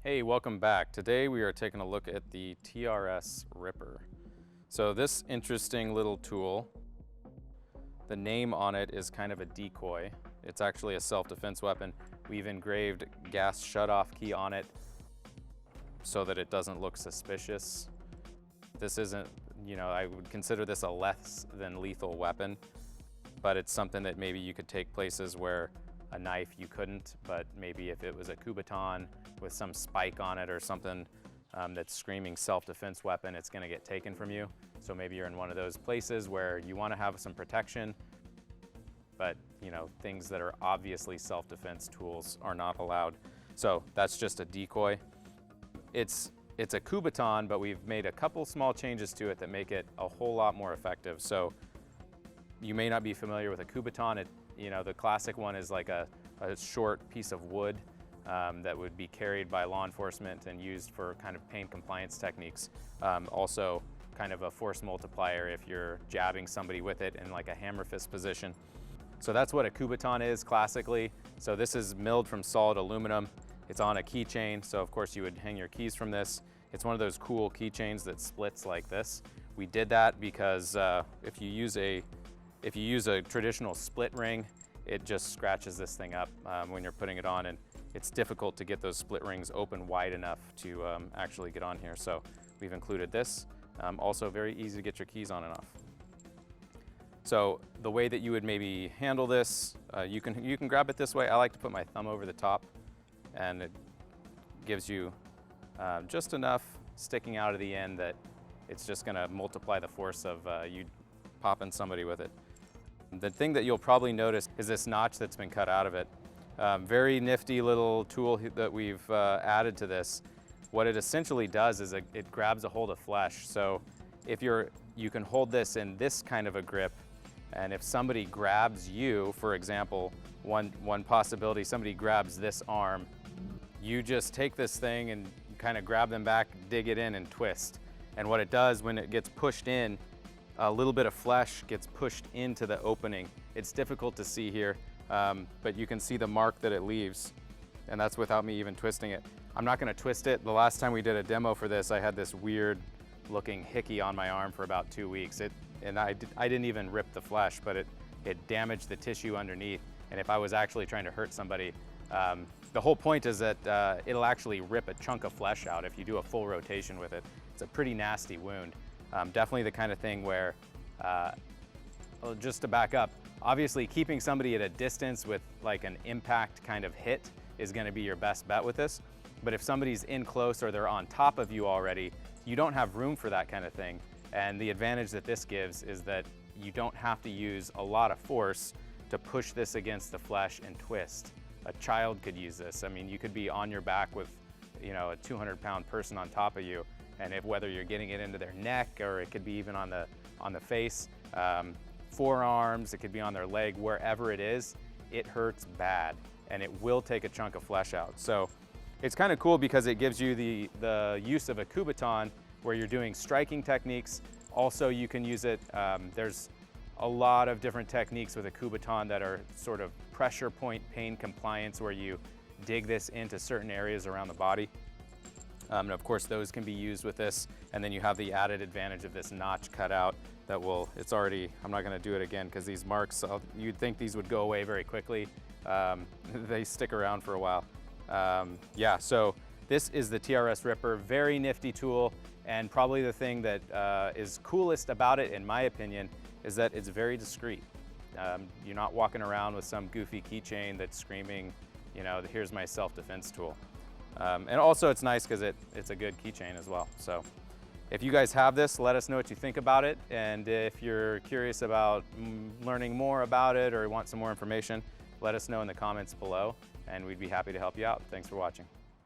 Hey, welcome back. Today we are taking a look at the TRS Ripper. So this interesting little tool, the name on it is kind of a decoy. It's actually a self-defense weapon. We've engraved gas shutoff key on it so that it doesn't look suspicious. This isn't, I would consider this a less than lethal weapon, but it's something that maybe you could take places where a knife you couldn't, but maybe if it was a kubaton with some spike on it or something that's screaming self-defense weapon, it's gonna get taken from you. So maybe you're in one of those places where you wanna have some protection, but things that are obviously self-defense tools are not allowed. So that's just a decoy. It's a kubaton, but we've made a couple small changes to it that make it a whole lot more effective. So you may not be familiar with a kubaton. The classic one is like a short piece of wood that would be carried by law enforcement and used for kind of pain compliance techniques. Also kind of a force multiplier if you're jabbing somebody with it in like a hammer fist position. So that's what a kubaton is classically. So this is milled from solid aluminum. It's on a keychain, so of course you would hang your keys from this. It's one of those cool keychains that splits like this. We did that because if you use a traditional split ring, it just scratches this thing up when you're putting it on, and it's difficult to get those split rings open wide enough to actually get on here. So we've included this. Also very easy to get your keys on and off. So the way that you would maybe handle this, you can grab it this way. I like to put my thumb over the top, and it gives you just enough sticking out of the end that it's just gonna multiply the force of you popping somebody with it. The thing that you'll probably notice is this notch that's been cut out of it. Very nifty little tool that we've added to this. What it essentially does is it grabs a hold of flesh. So if you can hold this in this kind of a grip, and if somebody grabs you, for example, one possibility, somebody grabs this arm, you just take this thing and kind of grab them back, dig it in and twist. And what it does when it gets pushed in, a little bit of flesh gets pushed into the opening. It's difficult to see here, but you can see the mark that it leaves, and that's without me even twisting it. I'm not gonna twist it. The last time we did a demo for this, I had this weird looking hickey on my arm for about 2 weeks. I didn't even rip the flesh, but it damaged the tissue underneath. And if I was actually trying to hurt somebody, the whole point is that it'll actually rip a chunk of flesh out if you do a full rotation with it. It's a pretty nasty wound. Definitely the kind of thing where, just to back up, obviously keeping somebody at a distance with like an impact kind of hit is gonna be your best bet with this. But if somebody's in close or they're on top of you already, you don't have room for that kind of thing. And the advantage that this gives is that you don't have to use a lot of force to push this against the flesh and twist. A child could use this. I mean, you could be on your back with, a 200-pound person on top of you, and whether you're getting it into their neck or it could be even on the face, forearms, it could be on their leg, wherever it is, it hurts bad, and it will take a chunk of flesh out. So it's kind of cool because it gives you the use of a kubaton where you're doing striking techniques. Also, you can use it, there's a lot of different techniques with a kubaton that are sort of pressure point pain compliance, where you dig this into certain areas around the body. And of course, those can be used with this. And then you have the added advantage of this notch cut out that I'm not gonna do it again because these marks, you'd think these would go away very quickly. They stick around for a while. Yeah, so this is the TRS Ripper, very nifty tool. And probably the thing that is coolest about it, in my opinion, is that it's very discreet. You're not walking around with some goofy keychain that's screaming, here's my self-defense tool. And also it's nice because it's a good keychain as well. So if you guys have this, let us know what you think about it. And if you're curious about learning more about it or want some more information, let us know in the comments below, and we'd be happy to help you out. Thanks for watching.